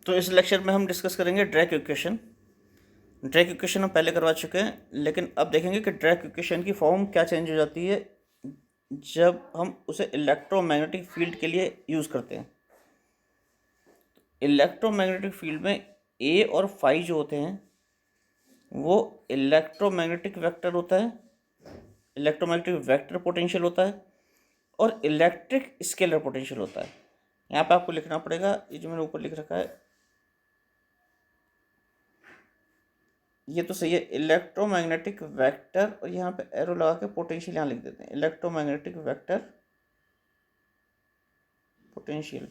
तो इस लेक्चर में हम डिस्कस करेंगे ड्रैग इक्वेशन। ड्रैग इक्वेशन हम पहले करवा चुके हैं, लेकिन अब देखेंगे कि ड्रैग इक्वेशन की फॉर्म क्या चेंज हो जाती है जब हम उसे इलेक्ट्रोमैग्नेटिक फील्ड के लिए यूज़ करते हैं। इलेक्ट्रोमैग्नेटिक फील्ड में ए और फाई जो होते हैं वो इलेक्ट्रोमैग्नेटिक वेक्टर होता है, इलेक्ट्रोमैग्नेटिक वेक्टर पोटेंशियल होता है और इलेक्ट्रिक स्केलर पोटेंशियल होता है। यहाँ पे आपको लिखना पड़ेगा, ये जो मैंने ऊपर लिख रखा है ये तो सही है, इलेक्ट्रोमैग्नेटिक वेक्टर, और यहाँ पे एरो लगा के पोटेंशियल यहाँ लिख देते हैं, इलेक्ट्रोमैग्नेटिक वेक्टर पोटेंशियल।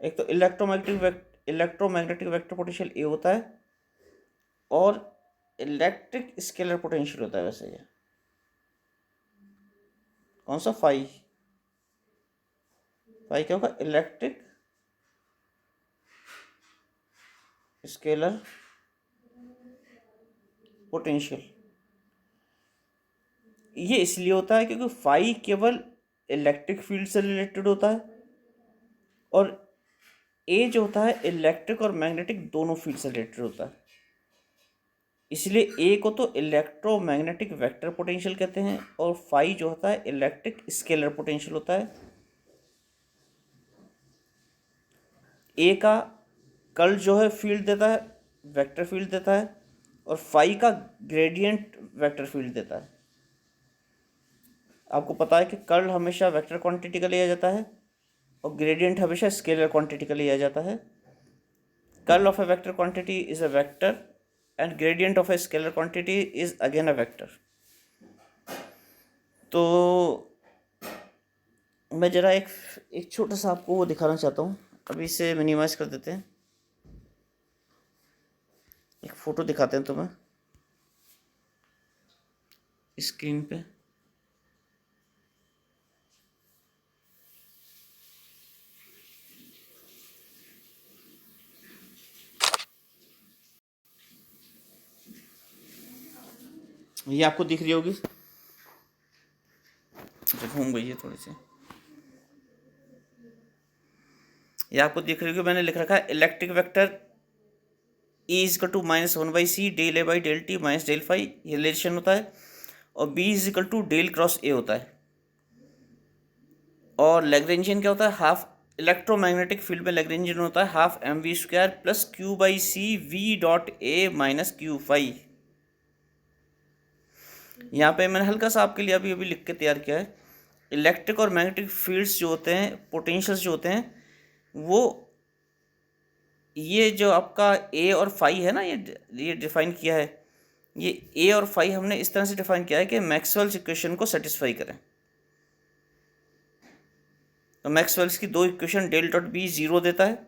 एक तो इलेक्ट्रोमैग्नेटिक वेक्टर पोटेंशियल ए होता है और इलेक्ट्रिक स्केलर पोटेंशियल होता है। वैसे ये कौन सा फाई क्या होगा, इलेक्ट्रिक स्केलर पोटेंशियल। ये इसलिए होता है क्योंकि फाई केवल इलेक्ट्रिक फील्ड से रिलेटेड होता है और ए जो होता है इलेक्ट्रिक और मैग्नेटिक दोनों फील्ड से रिलेटेड होता है। इसलिए ए को तो इलेक्ट्रोमैग्नेटिक वेक्टर पोटेंशियल कहते हैं और फाई जो होता है इलेक्ट्रिक स्केलर पोटेंशियल होता है। ए का कर्ल जो है फील्ड देता है, वेक्टर फील्ड देता है, और फाई का ग्रेडियंट वेक्टर फील्ड देता है। आपको पता है कि कर्ल हमेशा वेक्टर क्वांटिटी का लिया जाता है और ग्रेडियंट हमेशा स्केलर क्वांटिटी का लिया जाता है। Curl of A vector quantity is a vector and gradient of a scalar quantity is again a vector. तो मैं ज़रा एक छोटा सा आपको वो दिखाना चाहता हूँ। अभी इसे मिनिमाइज कर देते हैं, एक फ़ोटो दिखाते हैं तुम्हें स्क्रीन पे। ये आपको दिख रही होगी, जो घूम गई है थोड़ी सी। ये आपको दिख रही होगी, मैंने लिख रखा है electric vector E is equal to -1/c del A by del T minus del phi, ये रिलेशन होता है, और B is equal to del cross A होता है। और लैग्रेंजियन क्या होता है, हाफ इलेक्ट्रोमैग्नेटिक फील्ड में लैग्रेंजियन होता है half mv² plus q/c v.a minus q phi. यहाँ पे मैंने हल्का सा आपके लिए अभी अभी लिख के तैयार किया है। इलेक्ट्रिक और मैग्नेटिक फील्ड्स जो होते हैं, पोटेंशियल्स जो होते हैं, वो ये जो आपका ए और फाई है ना, ये डिफाइन किया है। ये ए और फाई हमने इस तरह से डिफाइन किया है कि मैक्सवेल्स इक्वेशन को सेटिस्फाई करें। तो मैक्सवेल्स की दो इक्वेशन डेल डॉट बी 0 देता है,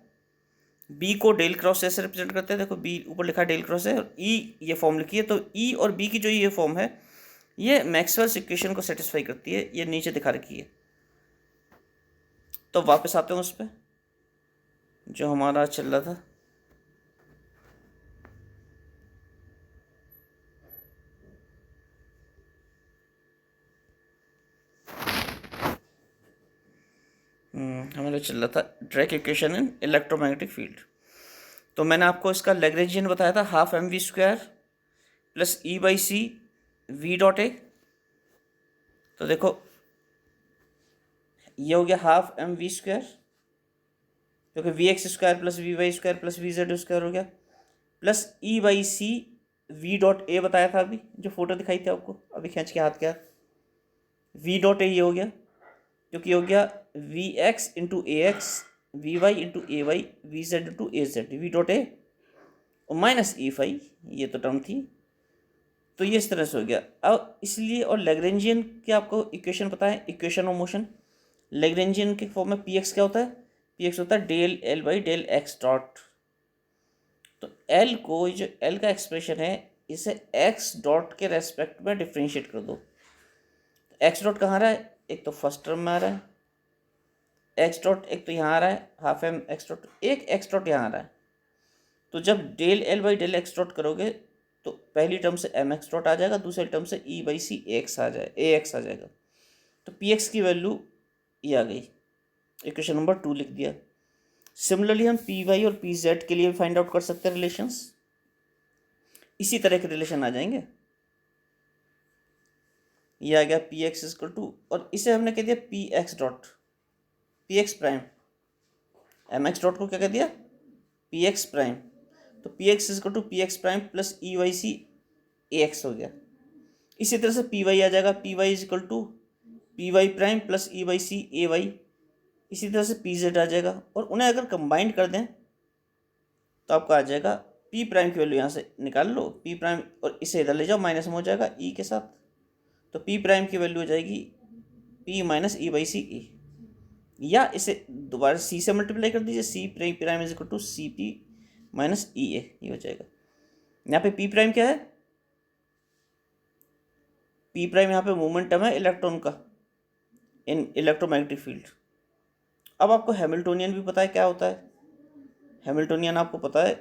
बी को डेल क्रॉस ए से रिप्रेजेंट करते हैं। देखो बी ऊपर लिखा है डेल क्रॉस है, और ई ये फॉर्म लिखी है। तो ई और बी की जो ये फॉर्म है ये मैक्सवेल्स इक्वेशन को सेटिस्फाई करती है, ये नीचे दिखा रखी है। तो वापस आते हैं उस पर जो हमारा चल रहा था। हमारा चल रहा था drag equation in electromagnetic field. तो मैंने आपको इसका लैग्रेंजियन बताया था half mv² plus E/c v.a। तो देखो ये हो गया हाफ mv², क्योंकि vx² plus vy² plus vz² हो गया, प्लस E/c v.a बताया था अभी, जो फोटो दिखाई थी आपको अभी खींच के हाथ के हाथ, v.a ये हो गया, क्योंकि हो गया vx into ax vy into ay vz into az v.a और माइनस ई फाई, ये तो टर्म थी। तो ये इस तरह से हो गया। अब इसलिए, और लैग्रेंजियन की आपको इक्वेशन पता है, इक्वेशन ऑफ मोशन। लैग्रेंजियन के फॉर्म में px क्या होता है, px होता है del L by del X dot. तो एल को, जो एल का एक्सप्रेशन है, इसे एक्स डॉट के रेस्पेक्ट में डिफ्रेंशिएट कर दो। एक्स डॉट कहाँ आ रहा है, एक तो फर्स्ट टर्म में आ रहा है एक्स डॉट, एक तो यहाँ आ रहा है हाफ एम एक्स डॉट, एक एक्स डॉट यहाँ आ रहा है। तो जब del L by del X dot करोगे तो पहली टर्म से एम एक्स डॉट आ जाएगा, दूसरी टर्म से E/c एक्स आ जाए ए एक्स आ जाएगा। तो पी एक्स की वैल्यू ये आ गई, इक्वेशन नंबर 2 लिख दिया। सिमिलरली हम पी वाई और पी जेड के लिए भी फाइंड आउट कर सकते हैं रिलेशंस। इसी तरह के रिलेशन आ जाएंगे। ये आ गया पी एक्स इक्वल टू, और इसे हमने कह दिया P X dot P X prime, M X dot को क्या कह दिया पी एक्स प्राइम। तो P X equal to P X prime plus E by C A X हो गया। इसी तरह से पी वाई आ जाएगा P Y equal to P Y prime plus E by C A Y. इसी तरह से पी जेड आ जाएगा, और उन्हें अगर कंबाइंड कर दें तो आपका आ जाएगा पी प्राइम की वैल्यू यहाँ से निकाल लो, पी प्राइम, और इसे इधर ले जाओ, माइनस में हो जाएगा ई के साथ। तो पी प्राइम की वैल्यू हो जाएगी P minus E by C E, या इसे दोबारा सी से मल्टीप्लाई कर दीजिए, C prime is equal to C P minus E A, ये हो जाएगा। यहाँ पे पी प्राइम क्या है, पी प्राइम यहाँ पे मोमेंटम है इलेक्ट्रॉन का इन इलेक्ट्रोमैग्नेटिक फील्ड। अब आपको हैमिल्टोनियन भी पता है क्या होता है। हैमिल्टोनियन आपको पता है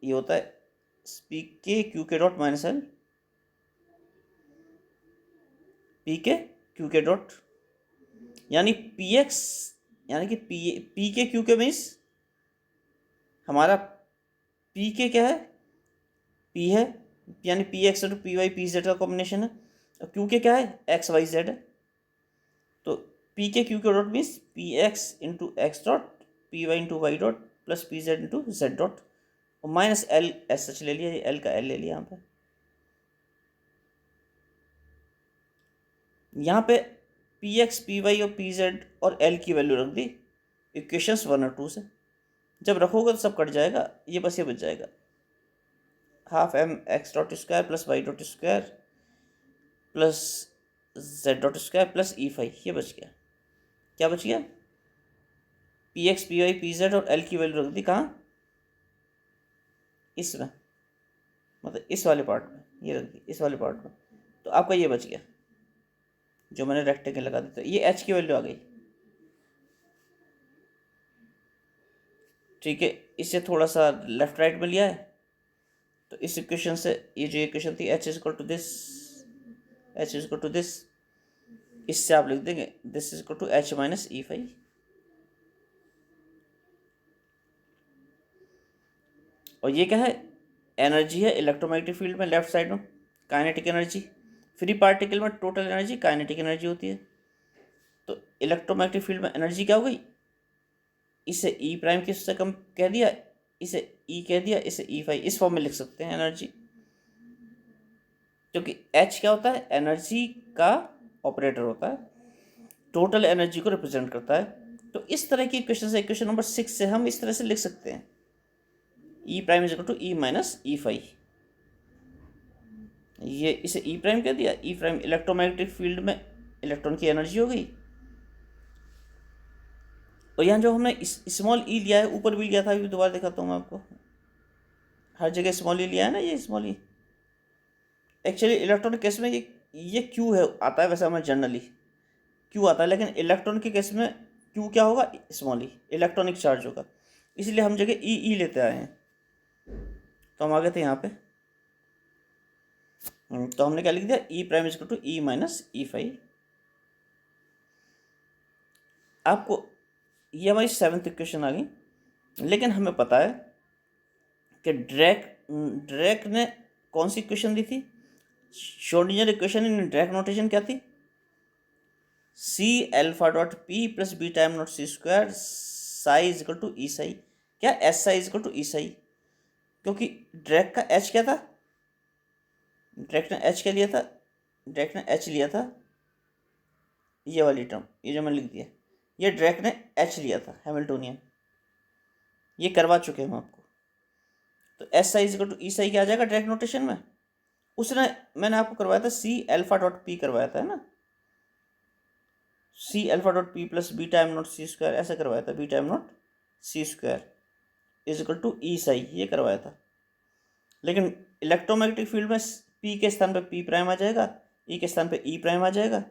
ये होता है P K Q K dot minus L, P K Q K dot, यानी पी एक्स, यानी कि पी के क्यू के मीन्स हमारा पी के क्या है, पी है, यानी पी एक्स और पी वाई पी जेड का कॉम्बिनेशन है, और क्यू के क्या है एक्स वाई जेड है। तो P K Q K dot means P X into X dot, P Y into Y dot, plus P Z into Z dot, और minus L as such ले लिया, एल का L ले लिया यहाँ पे। यहाँ पे पी एक्स पी वाई और पी जेड और एल की वैल्यू रख दी इक्वेशंस 1 और 2 से। जब रखोगे तो सब कट जाएगा, ये बस ये बच जाएगा half M X dot square plus Y dot square plus Z dot square plus E phi, ये बच गया। क्या बच गया, P X P Y P Z और एल की वैल्यू रख दी कहाँ, इसमें, मतलब इस वाले पार्ट में, ये रख दी इस वाले पार्ट में। तो आपका ये बच गया जो मैंने रेक्टेंगल लगा दिया था, ये एच की वैल्यू आ गई। ठीक है, इससे थोड़ा सा लेफ्ट राइट में लिया है, तो इस इक्वेशन से ये जो इक्वेशन थी H is equal to this, H is equal to this, इससे आप लिख देंगे this is equal to H minus E phi. और ये क्या है, एनर्जी है इलेक्ट्रोमैग्नेटिक फील्ड में लेफ्ट साइड में, काइनेटिक एनर्जी। फ्री पार्टिकल में टोटल एनर्जी काइनेटिक एनर्जी होती है। तो इलेक्ट्रोमैग्नेटिक फील्ड में एनर्जी क्या हो गई, इसे ई प्राइम किससे कम कह दिया, इसे ई कह दिया, इसे ई फाई, इस फॉर्म में लिख सकते हैं एनर्जी, क्योंकि एच क्या होता है एनर्जी का ऑपरेटर होता है, टोटल एनर्जी को रिप्रेजेंट करता है। तो इस तरह की इक्वेशन से, इक्वेशन नंबर 6 से हम इस तरह से लिख सकते हैं E prime is equal to E minus E phi. ये इसे ई प्राइम कह दिया, ई प्राइम इलेक्ट्रोमैग्नेटिक फील्ड में इलेक्ट्रॉन की एनर्जी हो गई। और यहाँ जो हमने स्मॉल ई लिया है, ऊपर भी लिया था, अभी दोबारा दिखाता हूँ मैं आपको, हर जगह स्मॉल ई लिया है ना, ये स्मॉल ई एक्चुअली इलेक्ट्रॉन के केस में ये क्यू है आता है, वैसे हमें जनरली क्यू आता है, लेकिन इलेक्ट्रॉन के केस में क्यू क्या होगा स्मॉल ई, इलेक्ट्रॉनिक चार्ज होगा, इसलिए हम जगह ई लेते आए हैं। तो हम आ गए थे यहाँ पे, तो हमने क्या लिख दिया E prime is equal to E minus E phi. आपको ये हमारी 7th इक्वेशन आ गई, लेकिन हमें पता है कि ड्रैक ने कौन सी इक्वेशन दी थी, Schrödinger equation in Dirac notation क्या थी, C alpha dot P plus beta M naught C square psi is equal to E psi, क्या S psi is equal to E psi, क्योंकि ड्रैक का एच क्या था, ड्रैक ने एच क्या लिया था, ड्रैक ने एच लिया था, ये वाली टर्म, ये जो मैंने लिख दिया, ये ड्रैक ने एच लिया था हैमिल्टोनियन, ये करवा चुके हैं हम आपको। तो S psi is equal to E psi क्या आ जाएगा ड्रैक नोटेशन में, उसने मैंने आपको करवाया था सी एल्फा डॉट पी करवाया था, है ना, C alpha dot P plus beta M naught C square, ऐसा करवाया था, beta M naught C square is equal to E psi, ये करवाया था। लेकिन इलेक्ट्रोमैग्नेटिक फील्ड में पी के स्थान पे पी प्राइम आ जाएगा, ई के स्थान पे ई प्राइम आ जाएगा,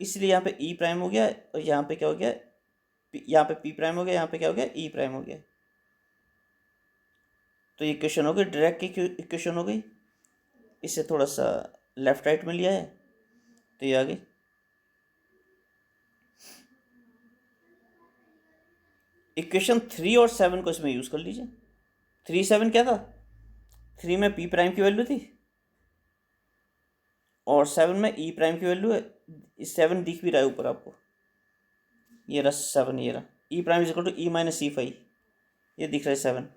इसलिए यहाँ पे ई प्राइम हो गया, और यहाँ पे क्या हो गया, यहाँ पे पी प्राइम हो गया, यहाँ पे क्या हो गया ई प्राइम हो गया। तो ये इक्वेशन हो गई, डायरेक्ट की इक्वेशन हो गई, इससे थोड़ा सा लेफ्ट राइट में लिया है, तो ये आ गई। इक्वेशन 3 और 7 को इसमें यूज़ कर लीजिए। 3 7 क्या था, 3 में पी प्राइम की वैल्यू थी और 7 में ई प्राइम की वैल्यू है। 7 दिख भी रहा है ऊपर आपको, ये रहा 7, ये रहा E prime is equal to E minus E phi, ये दिख रहा है 7।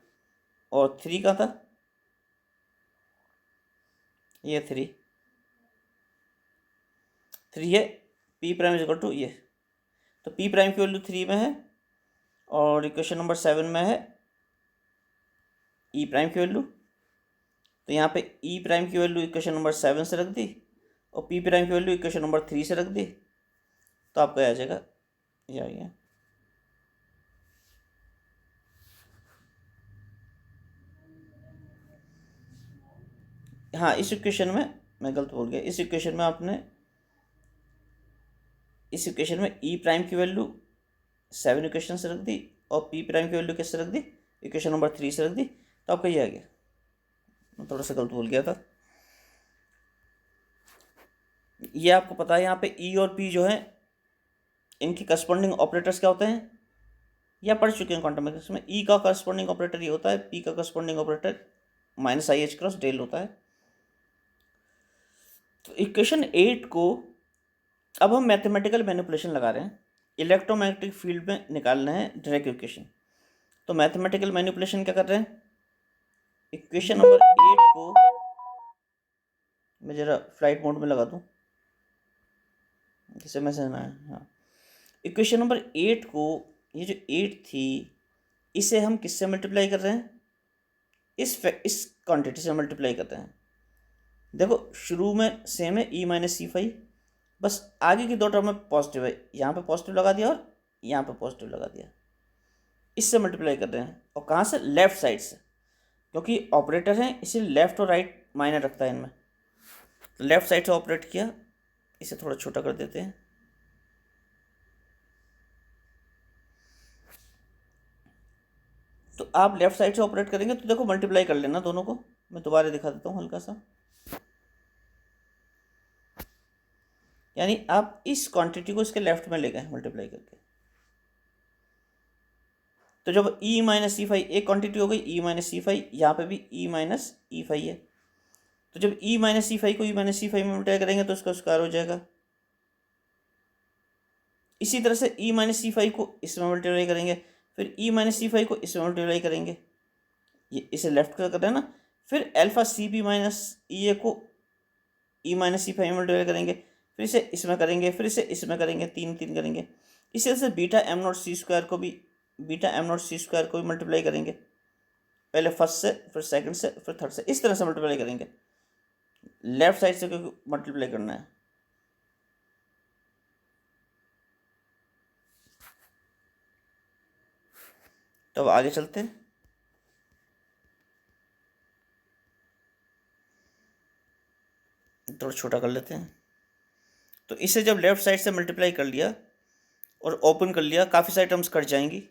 और 3 का था, ये 3 है P prime is equal to ये, तो पी प्राइम की वैल्यू 3 में है और इक्वेशन नंबर 7 में है ई प्राइम की वैल्यू। तो यहाँ पे ई प्राइम की वैल्यू इक्वेशन नंबर 7 से रख दी और पी प्राइम की वैल्यू इक्वेशन नंबर 3 से रख दी, तो आपका आ जाएगा ये आ गया। हाँ, इस इक्वेशन में मैं गलत बोल गया, इस इक्वेशन में आपने इस इक्वेशन में ई प्राइम की वैल्यू 7 इक्वेशन से रख दी और पी प्राइम की वैल्यू किससे रख दी, इक्वेशन नंबर 3 से रख दी, तो आपका ये आ गया। मैं थोड़ा सा गलत बोल गया था। ये आपको पता है यहाँ पे ई और पी जो है इनकी करस्पॉन्डिंग ऑपरेटर्स क्या होते हैं, या पढ़ चुके हैं क्वांटम मैकेनिक्स में। ई का करस्पॉन्डिंग ऑपरेटर ये होता है, पी का corresponding operator minus I H cross del होता है। तो इक्वेशन 8 को अब हम मैथमेटिकल मैनिपुलेशन लगा रहे हैं, इलेक्ट्रोमैग्नेटिक फील्ड में निकालना है डायरेक्ट इक्वेशन। तो मैथमेटिकल मैनिपुलेशन क्या कर रहे हैं, इक्वेशन नंबर 8 को मैं जरा फ्लाइट मोड में लगा दूं जिससे मैसेज ना है। हाँ, इक्वेशन नंबर 8 को, ये जो 8 थी इसे हम किससे मल्टीप्लाई कर रहे हैं, इस क्वांटिटी से मल्टीप्लाई कर रहे हैं। देखो शुरू में सेम है ई माइनस सी फाई, बस आगे की दो टर्म में पॉजिटिव है, यहाँ पे पॉजिटिव लगा दिया और यहाँ पे पॉजिटिव लगा दिया, इससे मल्टीप्लाई कर रहे हैं। और कहाँ से, लेफ्ट साइड से, क्योंकि ऑपरेटर हैं इसीलिए लेफ्ट और राइट मायने रखता है इनमें। तो लेफ्ट साइड से ऑपरेट किया, इसे थोड़ा छोटा कर देते हैं। तो आप लेफ्ट साइड से ऑपरेट करेंगे तो देखो मल्टीप्लाई कर लेना दोनों को, मैं दोबारा दिखा देता हूँ हल्का सा। यानी आप इस क्वांटिटी को इसके लेफ्ट में ले गए मल्टीप्लाई करके। तो जब ई माइनस ई फाई एक क्वांटिटी हो गई, ई माइनस ई फाई, यहाँ पे भी ई माइनस ई फाई है। तो जब ई माइनस ई फाई को ई माइनस ई फाई में मल्टीप्लाई करेंगे तो उसका स्क्वायर हो जाएगा। इसी तरह से ई माइनस ई फाई को इसमें मल्टीप्लाई करेंगे, फिर ई माइनस ई फाई को इसमें मल्टीप्लाई करेंगे, ये इसे लेफ्ट कर रहे हैं ना। फिर alpha C B minus E ए को ई माइनस ई फाई में मल्टीप्लाई करेंगे, फिर इसे इसमें करेंगे, फिर इसे इसमें करेंगे, 3 3 करेंगे। इसी तरह से beta M naught C square को भी मल्टीप्लाई करेंगे, पहले फर्स्ट से, फिर सेकंड से, फिर थर्ड से, इस तरह से मल्टीप्लाई करेंगे। लेफ्ट साइड से क्योंकि मल्टीप्लाई करना है। तो अब आगे चलते हैं। थोड़ा छोटा कर लेते हैं। तो इसे जब लेफ्ट साइड से मल्टीप्लाई कर लिया और ओपन कर लिया, काफ़ी सारी टर्म्स कट जाएंगी।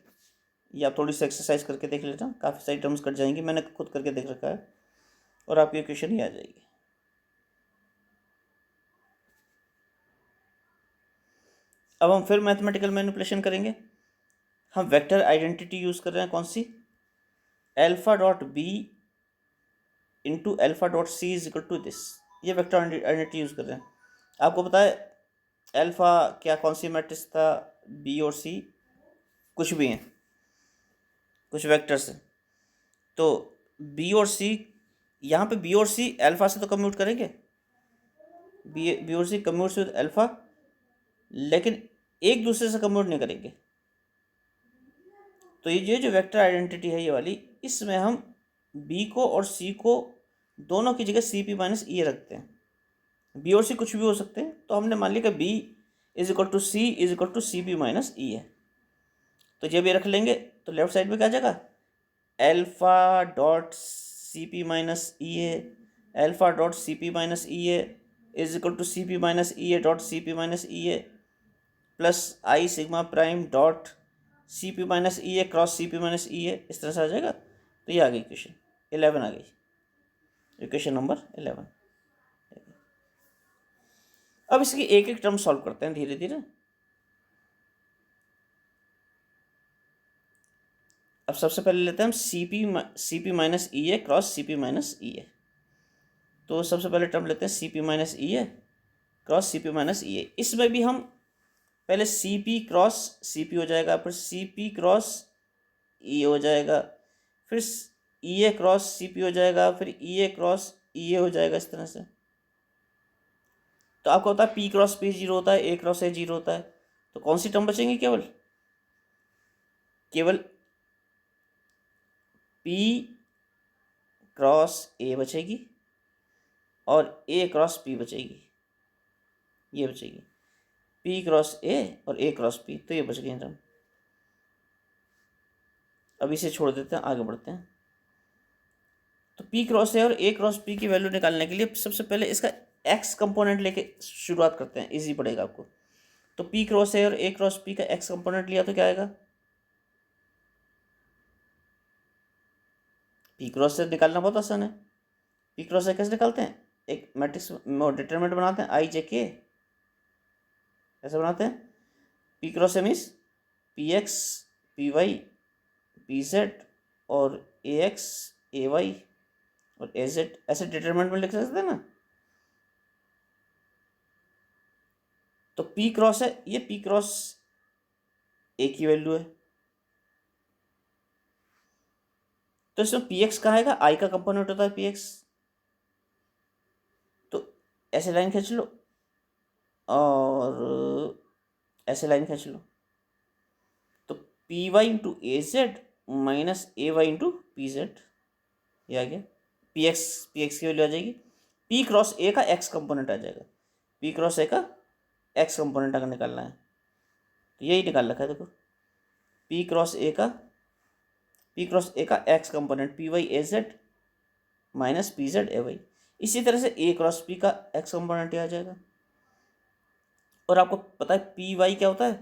ये आप थोड़ी सी एक्सरसाइज करके देख लेना, काफ़ी सारी टर्म्स कट जाएंगी, मैंने खुद करके देख रखा है, और आपकी इक्वेशन ही आ जाएगी। अब हम फिर मैथमेटिकल मैनिपुलेशन करेंगे। हम वेक्टर आइडेंटिटी यूज़ कर रहे हैं, कौन सी, alpha dot B into alpha dot C is equal to this, ये वेक्टर आइडेंटिटी यूज़ कर रहे हैं। आपको पता है एल्फा क्या, कौन सी मैट्रिक्स था, बी और सी कुछ भी हैं, कुछ वेक्टर्स हैं। तो बी और सी, यहाँ पे बी और सी एल्फा से तो कम्यूट करेंगे, बी और सी कम्यूट विद एल्फा, लेकिन एक दूसरे से कम्यूट नहीं करेंगे। तो ये जो वेक्टर आइडेंटिटी है ये वाली, इसमें हम बी को और सी को दोनों की जगह सी पी माइनस ई रखते हैं। बी और सी कुछ भी हो सकते हैं, तो हमने मान लिया कि B is equal to C is equal to C P minus E है। तो जब ये रख लेंगे तो लेफ्ट साइड में क्या आ जाएगा, alpha dot C P minus E A, alpha dot C P minus E A is equal to C P minus E A dot C P minus E A plus I sigma prime dot C P minus E A cross C P minus E A, इस तरह से आ जाएगा। तो ये आ गई equation 11 आ गई, equation number 11। अब इसकी एक एक टर्म सॉल्व करते हैं धीरे धीरे। अब सबसे पहले लेते हैं हम C P minus E A cross C P minus E A. तो सबसे पहले टर्म लेते हैं C P minus E A cross C P minus E A. इसमें भी हम पहले C P cross C P हो जाएगा, फिर सी पी क्रॉस ई हो जाएगा, फिर ई ए क्रॉस सी पी हो जाएगा, फिर ई ए क्रॉस ई ए हो जाएगा, इस तरह से। तो आपको होता है पी क्रॉस पी जीरो होता है, ए क्रॉस ए जीरो होता है। तो कौन सी टर्म बचेंगी? केवल केवल पी क्रॉस ए बचेगी और ए क्रॉस पी बचेगी, ये बचेगी पी क्रॉस ए और ए क्रॉस पी। तो ये बच गई टर्म। अब इसे छोड़ देते हैं, आगे बढ़ते हैं। तो पी क्रॉस ए और ए क्रॉस पी की वैल्यू निकालने के लिए सबसे पहले इसका एक्स कंपोनेंट लेके शुरुआत करते हैं, इजी पड़ेगा आपको। तो पी क्रॉस ए और ए क्रॉस पी का एक्स कंपोनेंट लिया तो क्या आएगा? पी क्रॉस से निकालना बहुत आसान है। पी क्रॉस से कैसे निकालते हैं? एक मैट्रिक्स डिटरमिनेंट बनाते हैं, आई जे के, ऐसे बनाते हैं। पी क्रॉस से means P X P Y P Z और ए एक्स ए वाई और ए जेड, ऐसे डिटरमिनेंट में लिख सकते हैं ना। तो पी क्रॉस है, ये पी क्रॉस ए की वैल्यू है। तो इसमें पी एक्स कहाँ आएगा? आई का कंपोनेंट होता है पी एक्स। तो ऐसे लाइन खींच लो और ऐसे लाइन खींच लो। तो P Y into A Z minus A Y into P Z, ये आ गया। पी एक्स की वैल्यू आ जाएगी। पी क्रॉस ए का एक्स कंपोनेंट आ जाएगा। पी क्रॉस ए का एक्स कंपोनेंट अगर निकालना है तो यही निकाल रखा है, देखो। पी क्रॉस ए का X component P Y A Z minus P Z A Y. इसी तरह से ए क्रॉस पी का एक्स कंपोनेंट आ जाएगा। और आपको पता है पी वाई क्या होता है?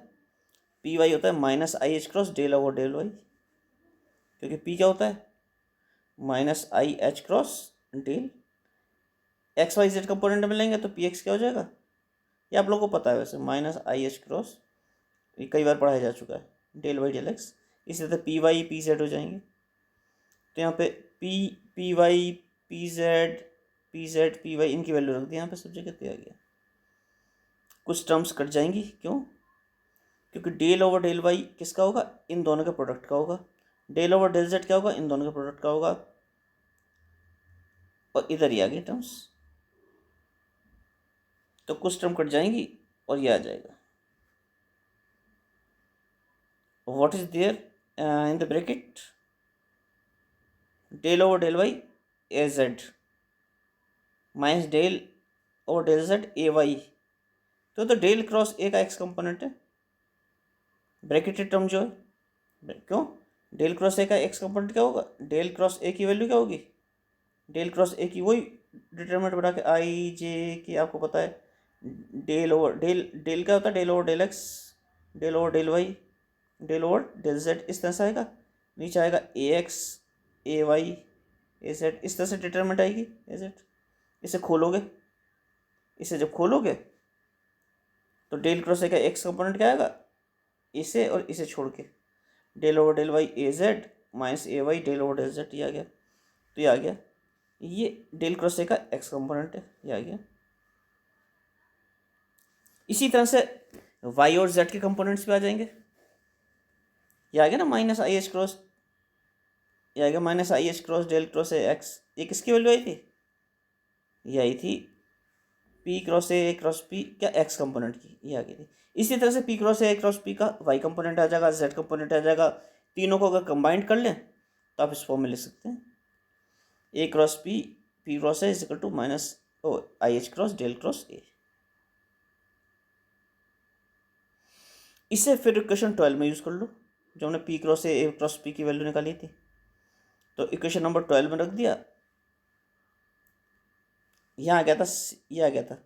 पी वाई होता है minus I H cross del over del Y, क्योंकि पी क्या होता है? Minus I H cross del. X Y Z component में लेंगे तो पी एक्स क्या हो जाएगा? ये आप लोगों को पता है वैसे, माइनस आई एच क्रॉस, ये कई बार पढ़ाया जा चुका है, डेल वाई डेल एक्स। इसी तरह पी वाई पी जेड हो जाएंगे। तो यहाँ पे P Y P Z P Y, इनकी वैल्यू रख दी यहाँ पे सब जगह पे आ गया। कुछ टर्म्स कट जाएंगी, क्यों? क्योंकि डेल ओवर डेल वाई किसका होगा? इन दोनों के प्रोडक्ट का होगा। डेल ओवर डेल जेड क्या होगा? इन दोनों के प्रोडक्ट का होगा। और इधर ही आ गई टर्म्स, तो कुछ टर्म कट जाएंगी और ये आ जाएगा। What is there in the bracket? Del over del Y A Z minus del over del Z A Y. तो डेल क्रॉस ए का एक्स कंपोनेंट है, ब्रैकेटेड टर्म जो है। क्यों? डेल क्रॉस ए का एक्स कंपोनेंट क्या होगा? Del cross ए की वैल्यू क्या होगी? डेल क्रॉस ए की वही डिटरमिनेंट बना के आई जे की, आपको पता है डेल ओवर डेल क्या होता है? Del over del X, del over del Y, del over del Z, इस तरह से आएगा। नीचे आएगा A X A Y A Z, इस तरह से डिटरमिनेंट आएगी ए जेड। इसे खोलोगे, इसे जब खोलोगे तो डेल क्रॉस ए का एक्स कंपोनेंट क्या आएगा? इसे और इसे छोड़ के del over del Y A Z minus A Y del over del Z, ये आ गया। तो ये आ गया, ये डेल क्रॉस ए का एक्स कंपोनेंट है, ये आ गया। इसी तरह से वाई और जेड के कंपोनेंट्स भी आ जाएंगे। ये आ गया ना माइनस आई एच क्रॉस, ये आ गया minus I H cross del cross A X. ये किसकी वैल्यू आई थी? ये आई थी P cross A cross P क्या एक्स कंपोनेंट की, ये आ गई थी। इसी तरह से P cross A cross P का वाई कंपोनेंट आ जाएगा, जेड कंपोनेंट आ जाएगा। तीनों को अगर कंबाइंड कर लें तो आप इस फॉर्म में लिख सकते हैं A cross P P cross A is equal to minus I H cross del cross A. इसे फिर इक्वेशन 12 में यूज़ कर लो, जो हमने P cross A cross P की वैल्यू निकाली थी। तो इक्वेशन नंबर 12 में रख दिया। यहाँ आ गया था, ये आ गया था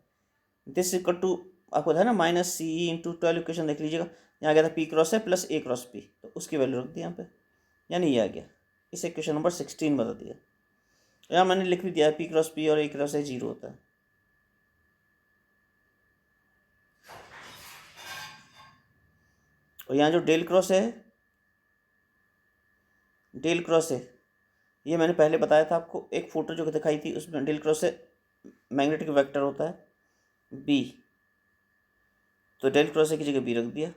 दिस इक्वल टू, आपको था ना माइनस सी इंटू 12, इक्वेशन देख लीजिएगा। यहाँ आ गया था पी क्रॉस ए प्लस ए क्रॉस पी, तो उसकी वैल्यू रख दी यहाँ पे, यानी ये आ गया। इसे इक्वेशन नंबर 16 बता दिया। यहाँ मैंने लिख भी दिया है पी क्रॉस पी और ए क्रॉस ए जीरो होता है। और यहाँ जो डेल क्रॉस है डेल क्रॉस ए, ये मैंने पहले बताया था आपको, एक फोटो जो दिखाई थी उसमें del cross A magnetic vector होता है बी, तो डेल क्रॉस ए की जगह बी रख दिया,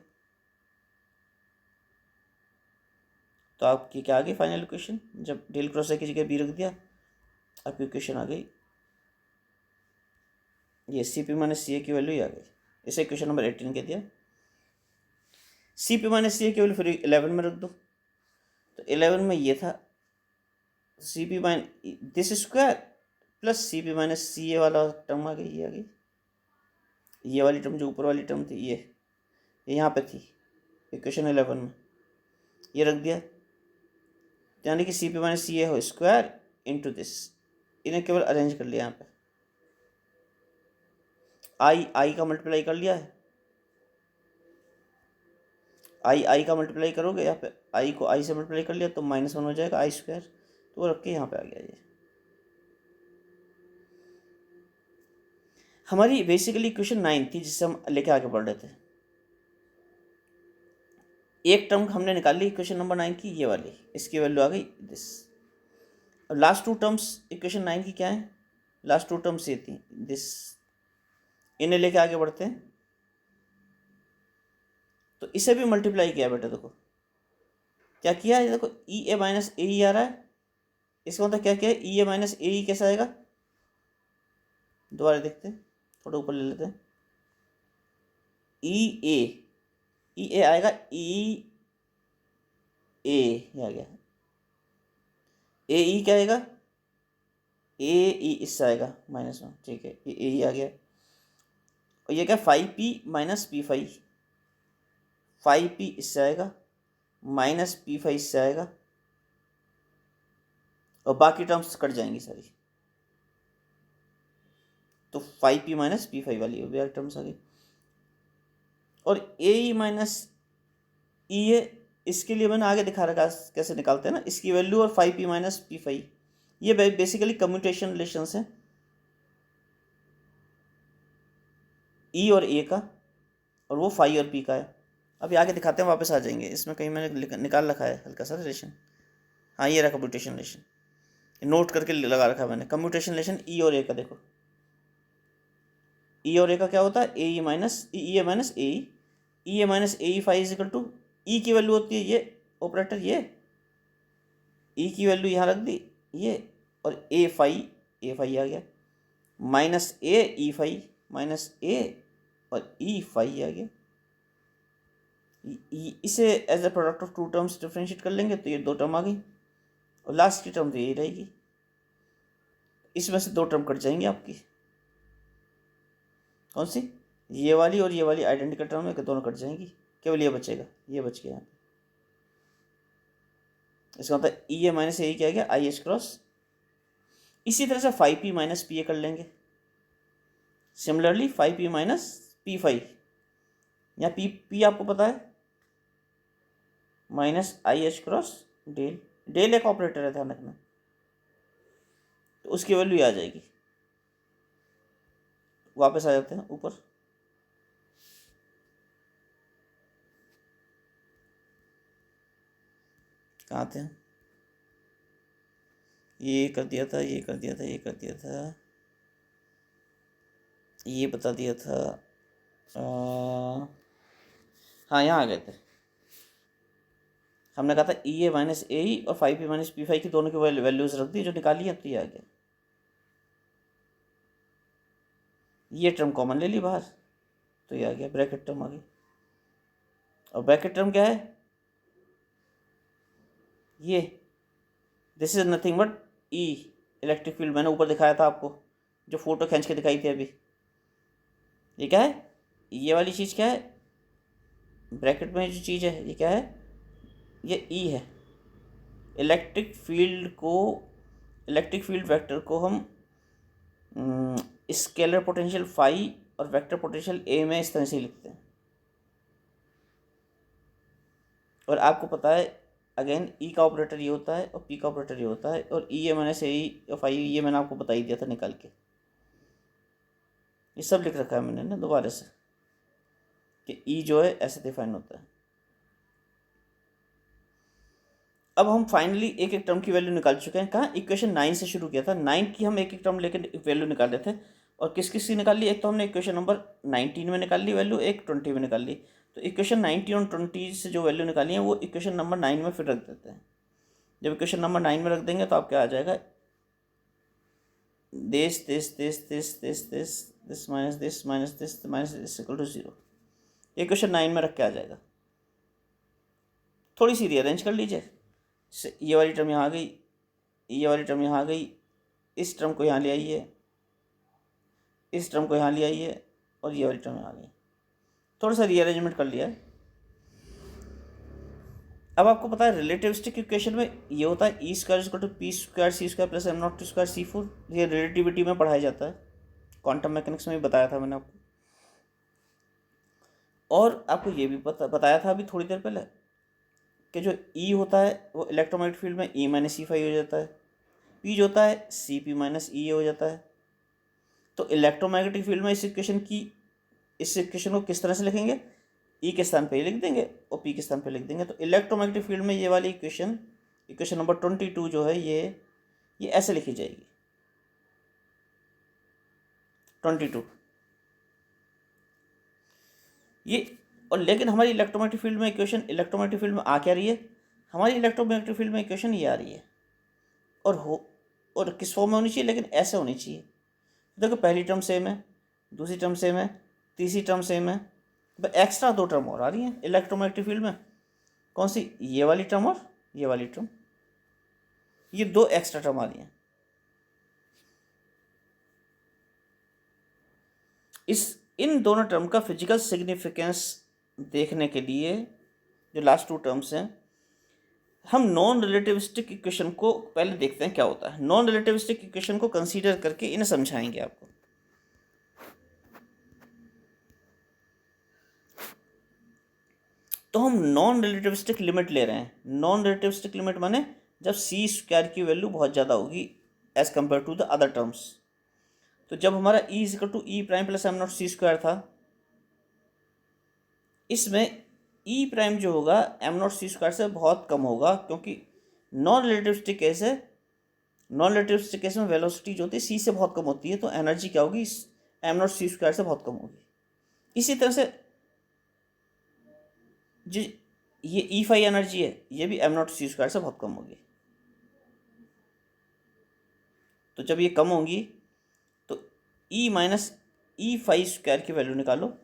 तो आपकी क्या आ गई फाइनल इक्वेशन, जब डेल क्रॉस ए की जगह बी रख दिया आपकी इक्वेशन आ गई ये सी पी माइनस सी ए की वैल्यू ही आ गई। इसे इक्वेशन नंबर 18 कह दिया। सी पी माइनस सी ए की वैल्यू फिर 11 में रख दो, तो 11 में ये था C P minus this square plus C P minus C A वाला टर्म आ गई, ये आ गई, ये वाली टर्म जो ऊपर वाली टर्म थी ये यहाँ पे थी इक्वेशन 11 में, ये रख दिया, यानी कि सी पी माइनस सी ए हो स्क्वायर इंटू दिस, इन्हें केवल अरेंज कर लिया यहाँ पे, आई का मल्टीप्लाई कर लिया है, आई का मल्टीप्लाई करोगे यहाँ पे, आई को आई से मल्टीप्लाई कर लिया तो -1 हो जाएगा आई स्क्वायर, तो वो रख के यहाँ पे आ गया ये। हमारी बेसिकली इक्वेशन 9 थी जिससे हम लेके आगे बढ़ रहे थे। एक टर्म हमने निकाल ली इक्वेशन नंबर 9 की, ये वाली, इसकी वैल्यू आ गई दिस। अब लास्ट 2 टर्म्स इक्वेशन 9 की क्या है, लास्ट 2 टर्म्स ये थी दिस, इन्हें लेके आगे बढ़ते हैं। तो इसे भी मल्टीप्लाई किया बेटा, देखो क्या किया है, देखो ई ए माइनस ए ई आ रहा है, इसका मतलब क्या क्या है, ई ए माइनस ए ई कैसा आएगा, दोबारा देखते हैं, थोड़ा ऊपर ले लेते हैं, ई ए आएगा, ई ए आ गया, ए ई क्या आएगा, ए ई इससे आएगा -1, ठीक है, ये ए ई आ गया, और ये क्या 5p minus P five, 5p इससे आएगा माइनस P5 इससे आएगा, और बाकी टर्म्स कट जाएंगी सारी, तो 5p माइनस P5 वाली वो भी टर्म्स आ गई, और ए ई माइनस ई ए, इसके लिए मैंने आगे दिखा रखा कैसे निकालते हैं ना, इसकी वैल्यू और 5p माइनस P5, ये बेसिकली कम्यूटेशन रिलेशंस हैं ई और ए का, और वो 5 और p का है। अभी आगे दिखाते हैं, वापस आ जाएंगे, इसमें कहीं मैंने निकाल रखा है हल्का सा रिलेशन, हाँ ये रहा कम्यूटेशन रिलेशन, नोट करके लगा रखा है मैंने, कम्यूटेशन रिलेशन ई और ए का, देखो ई और ए का क्या होता है, A E minus E A minus A E A minus A E 5 is equal to, E की वैल्यू होती है ये ऑपरेटर, ये ई की वैल्यू यहाँ रख दी ये, और ए 5 आ गया, माइनस ए ई 5 माइनस ए और ई 5 आ गया, इसे as a product of 2 terms differentiate कर लेंगे तो ये 2 टर्म आ गई, और लास्ट की टर्म तो यही रहेगी, इसमें से 2 टर्म कट जाएंगी आपकी, कौन सी, ये वाली और ये वाली आइडेंटिकल टर्म है, दोनों कट जाएंगी, केवल ये बचेगा, ये बच गया, इसका मतलब ई ए माइनस ए क्या गया आई एच क्रॉस। इसी तरह से 5p माइनस पी ए कर लेंगे, सिमिलरली 5p माइनस P5, यहाँ पी आपको पता है minus I H cross del, del एक ऑपरेटर है ध्यान रखना, तो उसकी वैल्यू आ जाएगी। वापस आ जाते हैं ऊपर, कहाँ थे, ये कर दिया था, ये कर दिया था, ये कर दिया था, ये बता दिया था, हाँ यहाँ आ गए थे, हमने कहा था ई ए माइनस ए ई और 5p माइनस P5 की दोनों की वैल्यूज रख दी जो निकाली है, तो ये आ गया, ये टर्म कॉमन ले ली बाहर, तो ये आ गया, ब्रैकेट टर्म आ गई, और ब्रैकेट टर्म क्या है, ये this is nothing but E electric field, मैंने ऊपर दिखाया था आपको, जो फोटो खींच के दिखाई थी अभी, ये क्या है, ये वाली चीज़ क्या है, ब्रैकेट में जो चीज़ है ये क्या है, ये ई है, इलेक्ट्रिक फील्ड वेक्टर को हम स्केलर पोटेंशियल फाई और वेक्टर पोटेंशियल ए में इस तरह से लिखते हैं, और आपको पता है अगेन ई का ऑपरेटर ये होता है और पी का ऑपरेटर ये होता है, और ई ए माइनस ए और फाई ये मैंने आपको बता ही दिया था निकाल के, ये सब लिख रखा है मैंने ना दोबारा से, कि ई जो है ऐसे डिफाइन होता है। अब हम फाइनली एक एक टर्म की वैल्यू निकाल चुके हैं। कहाँ? इक्वेशन 9 से शुरू किया था, 9 की हम एक एक टर्म लेकर वैल्यू निकाले थे। और किस किस की निकाल ली? एक तो हमने इक्वेशन नंबर 19 में निकाल ली वैल्यू, एक 20 में निकाल ली। तो इक्वेशन 19 और 20 से जो वैल्यू निकाली है वो इक्वेशन नंबर 9 में फिर रख देते हैं। जब इक्वेशन नंबर 9 में रख देंगे तो आपका आ जाएगा this minus this minus this equal to 0। Equation 9 में रख के आ जाएगा। थोड़ी सी रीअरेंज कर लीजिए, ये वाली टर्म यहाँ आ गई, ये वाली टर्म यहाँ आ गई, इस टर्म को यहाँ ले आइए, इस टर्म को यहाँ ले आइए, और ये वाली टर्म यहाँ आ गई। थोड़ा सा रीअरेंजमेंट कर लिया है। अब आपको पता है रिलेटिविस्टिक इक्वेशन में ये होता है E square equal to P square C square plus M naught square C 4। ये रिलेटिविटी में पढ़ाया जाता है, क्वांटम मैकेनिक्स में भी बताया था मैंने आपको। और आपको ये भी बताया था अभी थोड़ी देर पहले कि जो ई होता है वो इलेक्ट्रोमैग्नेटिक फील्ड में ई माइनस ई फाई हो जाता है, पी जो होता है सी पी माइनस ई हो जाता है। तो इलेक्ट्रोमैग्नेटिक फील्ड में इस इक्वेशन को किस तरह से लिखेंगे? ई के स्थान पे लिख देंगे और पी के स्थान पे लिख देंगे। तो इलेक्ट्रोमैग्नेटिक फील्ड में ये वाली इक्वेशन नंबर 22 जो है ये ऐसे लिखी जाएगी 22 ये। और लेकिन हमारी इलेक्ट्रोमैग्नेटिक फील्ड में इलेक्ट्रोमैग्नेटिक फील्ड में आ क्या रही है? हमारी इलेक्ट्रोमैग्नेटिक फील्ड में इक्वेशन ये आ रही है। और किस फॉर्म में होनी चाहिए? लेकिन ऐसे होनी चाहिए। देखो पहली टर्म सेम है, दूसरी टर्म सेम है, तीसरी टर्म सेम है, एक्स्ट्रा 2 टर्म और आ रही हैं इलेक्ट्रोमैग्नेटिक फील्ड में। कौन सी? ये वाली टर्म और ये वाली टर्म, ये 2 एक्स्ट्रा टर्म आ रही हैं। इन दोनों टर्म का फिजिकल सिग्निफिकेंस देखने के लिए जो लास्ट 2 टर्म्स हैं, हम नॉन रिलेटिविस्टिक इक्वेशन को पहले देखते हैं क्या होता है। नॉन रिलेटिविस्टिक इक्वेशन को कंसीडर करके इन्हें समझाएंगे आपको। तो हम नॉन रिलेटिविस्टिक लिमिट ले रहे हैं। नॉन रिलेटिविस्टिक लिमिट माने जब सी स्क्वायर की वैल्यू बहुत ज़्यादा होगी as compared to the other terms. तो जब हमारा E is equal to E prime plus M naught C square था, इसमें ई प्राइम जो होगा एम नॉट सी स्क्वायर से बहुत कम होगा, क्योंकि नॉन रिलेटिविस्टिक केस में वेलोसिटी जो होती है सी से बहुत कम होती है, तो एनर्जी क्या होगी? एम नॉट सी स्क्वायर से बहुत कम होगी। इसी तरह से जो ये ई फाई एनर्जी है ये भी एम नॉट सी स्क्वायर से बहुत कम होगी। तो जब ये कम होगी तो ई माइनस ई फाई स्क्वायर की वैल्यू निकालो।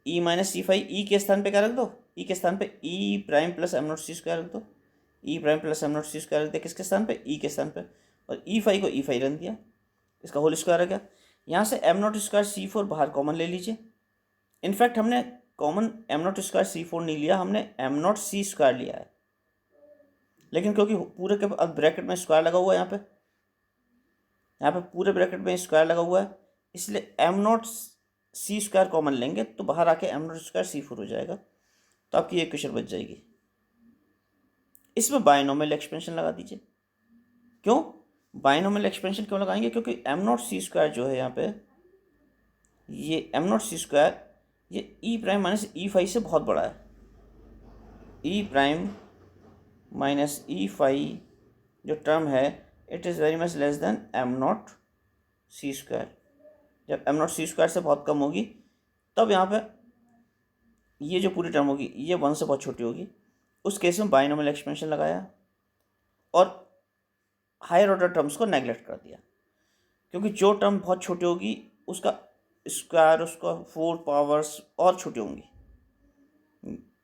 ई माइनस ई फाई, ई के स्थान पे क्या रख दो? ई के स्थान पे E prime plus M naught C square रख दो। E prime plus M naught C square रख दिया किसके स्थान पे? ई के स्थान पे। और ई फाई को ई फाई रख दिया, इसका होल स्क्वायर आ गया। यहाँ से एम नॉट स्क्वायर सी 4 बाहर कॉमन ले लीजिए। इनफैक्ट हमने common M naught square C 4 नहीं लिया, हमने एम नॉट सी स्क्वायर लिया है। लेकिन क्योंकि पूरे के अब ब्रैकेट में स्क्वायर लगा हुआ है, यहाँ पे पूरे ब्रैकेट में स्क्वायर लगा हुआ है, इसलिए M naught C square common लेंगे तो बाहर आके एम नॉट स्क्वायर सी 4 हो जाएगा। तो आपकी ये इक्वेशन बच जाएगी। इसमें बायनोमियल एक्सपेंशन लगा दीजिए। क्यों बायनोमियल एक्सपेंशन क्यों लगाएंगे? क्योंकि एम नॉट सी स्क्वायर जो है यहाँ पे, ये एम नॉट सी स्क्वायर ये E prime minus E phi से बहुत बड़ा है। E prime minus E phi जो टर्म है it is very much less than M naught C square. जब एम नॉट सी स्क्वायर से बहुत कम होगी तब यहाँ पे ये जो पूरी टर्म होगी ये 1 से बहुत छोटी होगी। उस केस में बायनोमियल एक्सपेंशन लगाया और हायर ऑर्डर टर्म्स को नेगलेक्ट कर दिया, क्योंकि जो टर्म बहुत छोटी होगी उसका स्क्वायर, उसका 4 पावर्स और छोटी होंगी।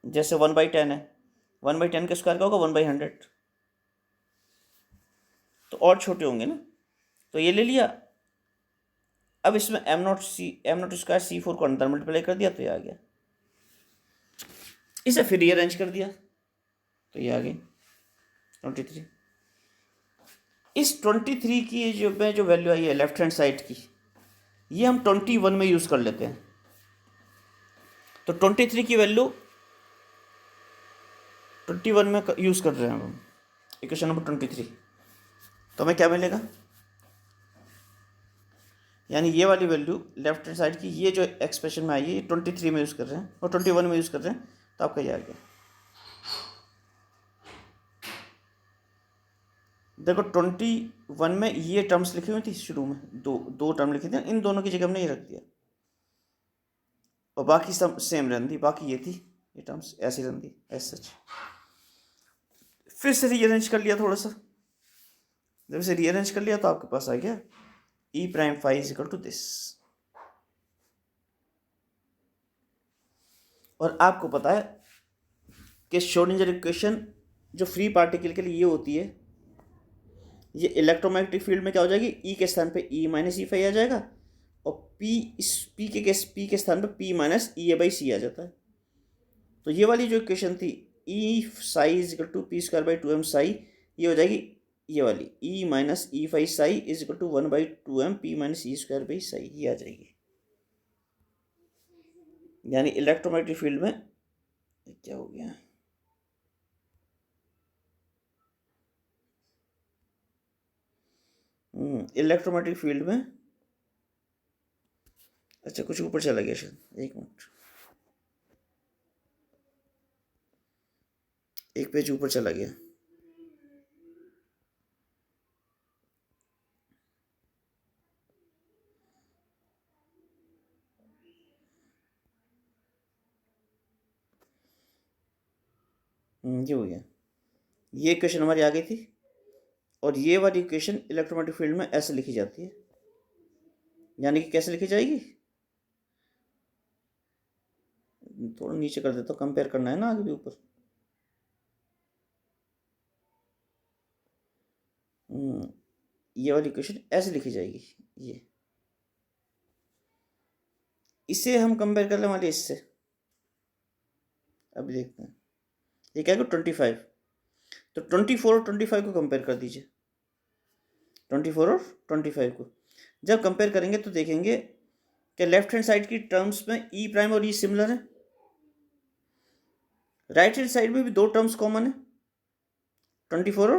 जैसे 1/10 है, 1/10 का स्क्वायर क्या होगा? 1/100, तो और छोटे होंगे ना। तो ये ले लिया। अब इसमें एम नॉट स्क्वायर सी 4 को अंदर मल्टीप्लाई कर दिया तो ये आ गया। इसे फिर रीअरेंज कर दिया तो ये आ गई 23। इस 23 की जो वैल्यू आई है लेफ्ट हैंड साइड की, ये हम 21 में यूज़ कर लेते हैं। तो 23 की वैल्यू 21 में यूज़ कर रहे हैं हम इक्वेशन नंबर 23। तो हमें क्या मिलेगा? यानी ये वाली वैल्यू लेफ्ट हैंड साइड की, ये जो एक्सप्रेशन में आई है ये 23 में यूज़ कर रहे हैं और 21 में यूज़ कर रहे हैं, तो आपका ये आ गया देखो 21 में ये टर्म्स लिखी हुई थी शुरू में, दो दो टर्म लिखे थे, इन दोनों की जगह हमने ये रख दिया और बाकी सब सेम रन दी, बाकी ये थी, ये टर्म्स ऐसी रन दी एज सच। फिर से रीअरेंज कर लिया थोड़ा सा, जब इसे रीअरेंज कर लिया तो आपके पास आ गया E prime phi is equal to this. और आपको पता है कि श्रोडिंगर इक्वेशन जो फ्री पार्टिकल के लिए ये होती है, ये इलेक्ट्रोमैग्नेटिक फील्ड में क्या हो जाएगी, ई के स्थान पे ई माइनस ई फाई आ जाएगा और पी इस पी के स्थान पे P minus E A by C आ जाता है। तो ये वाली जो इक्वेशन थी E psi is equal to P square by two M psi, ये हो जाएगी ये वाली E minus E phi psi is equal to 1/2m P minus E square by psi, ये आ जाएगी। यानी इलेक्ट्रोमैग्नेटिक फील्ड में क्या हो गया, इलेक्ट्रोमैग्नेटिक फील्ड में, अच्छा कुछ ऊपर चला गया शायद, एक मिनट, एक पेज ऊपर चला गया। ये हो गया, ये इक्वेशन हमारी आ गई थी और ये वाली इक्वेशन इलेक्ट्रोमैग्नेटिक फील्ड में ऐसे लिखी जाती है, यानी कि कैसे लिखी जाएगी, थोड़ा नीचे कर देता हूँ, कंपेयर करना है ना आगे भी ऊपर। ये वाली इक्वेशन ऐसे लिखी जाएगी, ये इसे हम कंपेयर करने वाले इससे, अभी देखते हैं ये क्या है 25, तो 24 और 25 को कंपेयर कर दीजिए, 24 और 25 को जब कंपेयर करेंगे तो देखेंगे कि लेफ्ट हैंड साइड की टर्म्स में ई प्राइम और ई सिमिलर है, राइट हैंड साइड में भी दो टर्म्स कॉमन है, 24 और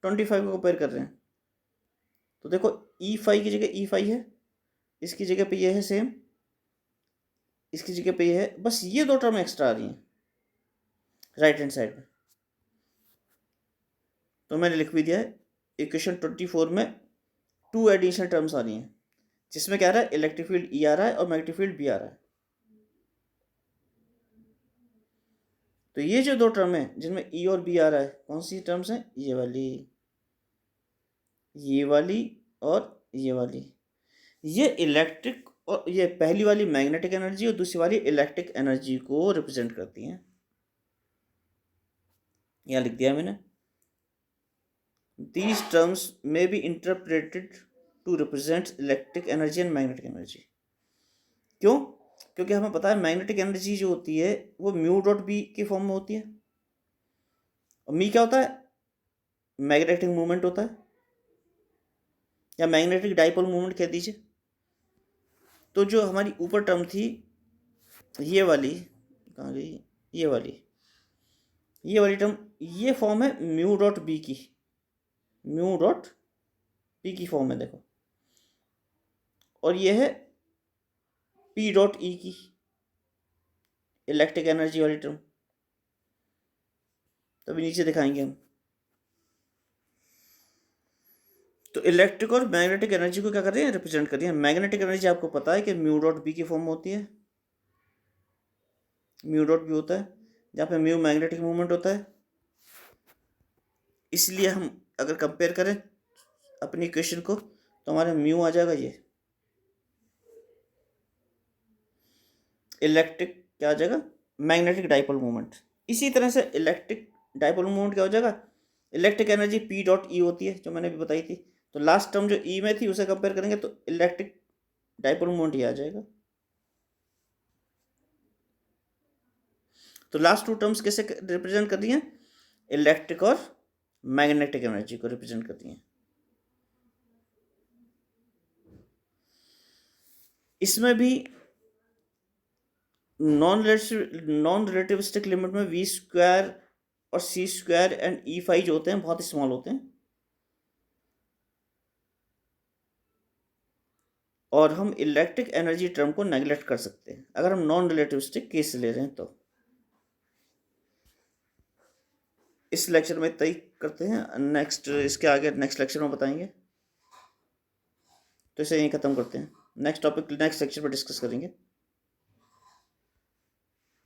25 को कंपेयर कर रहे हैं तो देखो ई फाई की जगह ई फाई है, इसकी जगह पे ये है सेम, इसकी जगह पे ये है, बस ये दो टर्म एक्स्ट्रा आ रही हैं राइट हैंड साइड में। तो मैंने लिख भी दिया है इक्वेशन 24 में टू एडिशनल टर्म्स आ रही हैं, जिसमें क्या आ रहा है, इलेक्ट्रिक फील्ड ई आ रहा है और मैग्नेटिक फील्ड बी आ रहा है। तो ये जो दो टर्म है जिनमें ई और बी आ रहा है, कौन सी टर्म्स हैं, ये वाली और ये वाली, ये इलेक्ट्रिक और ये पहली वाली मैग्नेटिक एनर्जी और दूसरी वाली इलेक्ट्रिक एनर्जी को रिप्रेजेंट करती हैं। यहाँ लिख दिया मैंने, these terms may be interpreted to represent electric energy and magnetic energy। क्यों? क्योंकि हमें पता है मैग्नेटिक एनर्जी जो होती है वो म्यू डॉट बी के फॉर्म में होती है, और मी क्या होता है, मैग्नेटिक मूवमेंट होता है या मैग्नेटिक डाइपोल मूवमेंट कह दीजिए। तो जो हमारी ऊपर टर्म थी ये वाली, कहाँ गई, ये वाली टर्म, ये फॉर्म है म्यू डॉट बी की, म्यू डॉट पी की फॉर्म है देखो, और ये है पी डॉट ई की इलेक्ट्रिक एनर्जी वाली टर्म, तभी नीचे दिखाएंगे हम। तो इलेक्ट्रिक और मैग्नेटिक एनर्जी को क्या कर रहे हैं, रिप्रेजेंट कर रही है। मैग्नेटिक एनर्जी आपको पता है कि म्यू डॉट बी की फॉर्म में होती है, म्यू डॉट बी होता है जहाँ पे म्यू मैग्नेटिक मूवमेंट होता है, इसलिए हम अगर कंपेयर करें अपनी इक्वेशन को तो हमारे म्यू आ जाएगा ये, इलेक्ट्रिक क्या आ जाएगा, मैग्नेटिक डाइपोल मूवमेंट। इसी तरह से इलेक्ट्रिक डाइपोल मूवमेंट क्या हो जाएगा, electric energy P dot E होती है जो मैंने भी बताई थी। तो लास्ट टर्म जो ई में थी उसे कंपेयर करेंगे तो इलेक्ट्रिक डाइपोल मूवमेंट ये आ जाएगा। तो लास्ट टू टर्म्स कैसे रिप्रेजेंट कर रही हैं, इलेक्ट्रिक और मैग्नेटिक एनर्जी को रिप्रेजेंट करती हैं। इसमें भी नॉन रिलेटिविस्टिक लिमिट में वी स्क्वायर और सी स्क्वायर एंड ई फाई जो होते हैं बहुत स्मॉल होते हैं, और हम इलेक्ट्रिक एनर्जी टर्म को नेग्लेक्ट कर सकते हैं अगर हम नॉन रिलेटिविस्टिक केस ले रहे हैं तो। इस लेक्चर में इतना ही करते हैं, नेक्स्ट इसके आगे नेक्स्ट लेक्चर में बताएंगे। तो इसे यहीं ख़त्म करते हैं, नेक्स्ट टॉपिक नेक्स्ट लेक्चर पर डिस्कस करेंगे।